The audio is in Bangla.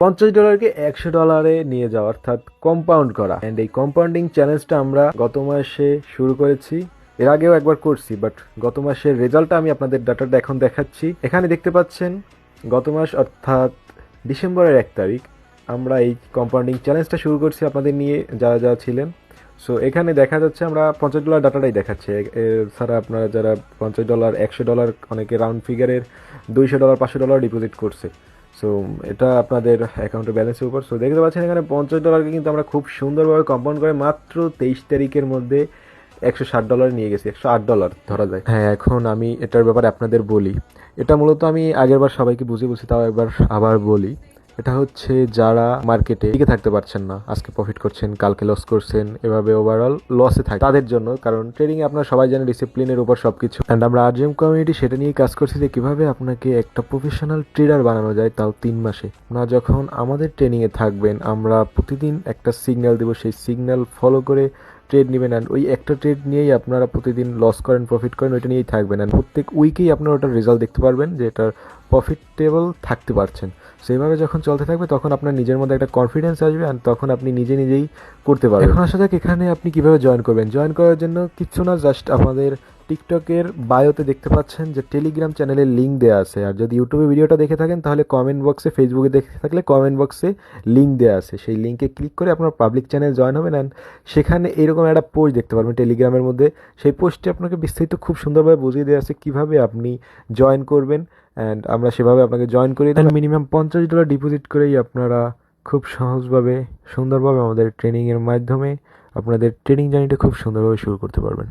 $50কে $100 নিয়ে যাওয়া, অর্থাৎ কম্পাউন্ড করা। অ্যান্ড এই কম্পাউন্ডিং চ্যালেঞ্জটা আমরা গত মাসে শুরু করেছি, এর আগেও একবার করছি, বাট গত মাসের রেজাল্টটা আমি আপনাদের ডাটাটা এখন দেখাচ্ছি। এখানে দেখতে পাচ্ছেন গত মাস অর্থাৎ ডিসেম্বরের 1 তারিখ আমরা এই কম্পাউন্ডিং চ্যালেঞ্জটা শুরু করছি আপনাদের নিয়ে যারা যারা ছিলেন। সো এখানে দেখা যাচ্ছে আমরা $50 ডাটাটাই দেখাচ্ছে। এছাড়া আপনারা যারা $50, $100, অনেকে রাউন্ড ফিগারের $200, $500 ডিপোজিট করছে। সো এটা আপনাদের অ্যাকাউন্টের ব্যালেন্সের উপর। সো দেখতে পাচ্ছেন এখানে $50কে কিন্তু আমরা খুব সুন্দরভাবে কম্পাউন্ড করে মাত্র 23 তারিখের মধ্যে $160 নিয়ে গেছি, $108 ধরা যায়। হ্যাঁ, এখন আমি এটার ব্যাপারে আপনাদের বলি। এটা মূলত আমি আগেরবার সবাইকে বুঝিয়ে বলছি, তাও একবার আবার বলি। এটা হচ্ছে যারা মার্কেটে টিকে থাকতে পারছেন না, আজকে প্রফিট করছেন কালকে লস করছেন, এভাবে ওভারঅল লসে থাকে তাদের জন্য। কারণ ট্রেডিংয়ে আপনারা সবাই জানেন ডিসিপ্লিনের উপর সব কিছু। অ্যান্ড আমরা আরজিএম কমিউনিটি সেটা নিয়ে কাজ করছি যে কীভাবে আপনাকে একটা প্রফেশনাল ট্রেডার বানানো যায়, তাও 3 মাসে। আপনারা যখন আমাদের ট্রেনিংয়ে থাকবেন আমরা প্রতিদিন একটা সিগন্যাল দেবো, সেই সিগন্যাল ফলো করে ট্রেড নেবেন। অ্যান্ড ওই একটা ট্রেড নিয়েই আপনারা প্রতিদিন লস করেন প্রফিট করেন, ওইটা নিয়েই থাকবেন। অ্যান্ড প্রত্যেক উইকেই আপনারা ওটার রেজাল্ট দেখতে পারবেন যে এটার প্রফিটেবল থাকতে পারছেন। সেইভাবে যখন চলতে থাকবে তখন আপনার নিজের মধ্যে একটা কনফিডেন্স আসবে, আর তখন আপনি নিজে নিজেই করতে পারবেন। এখন আসা যাক এখানে আপনি কিভাবে জয়েন করবেন। জয়েন করার জন্য কিচ্ছু না, জাস্ট আমাদের টিকটকের বায়োতে দেখতে পাচ্ছেন যে টেলিগ্রাম চ্যানেলের লিঙ্ক দেওয়া আছে। আর যদি ইউটিউবে ভিডিওটা দেখে থাকেন তাহলে কমেন্ট বক্সে, ফেসবুকে দেখে থাকলে কমেন্ট বক্সে লিঙ্ক দেওয়া আছে, সেই লিঙ্কে ক্লিক করে আপনার পাবলিক চ্যানেল জয়েন হবেন। অ্যান্ড সেখানে এরকম একটা পোস্ট দেখতে পারবেন টেলিগ্রামের মধ্যে। সেই পোস্টে আপনাকে বিস্তারিত খুব সুন্দরভাবে বুঝিয়ে দেওয়া আছে কীভাবে আপনি জয়েন করবেন। অ্যান্ড আমরা সেভাবে আপনাকে জয়েন করি। দেন মিনিমাম $50 ডিপোজিট করেই আপনারা খুব সহজভাবে সুন্দরভাবে আমাদের ট্রেনিংয়ের মাধ্যমে আপনাদের ট্রেনিং জার্নিটা খুব সুন্দরভাবে শুরু করতে পারবেন।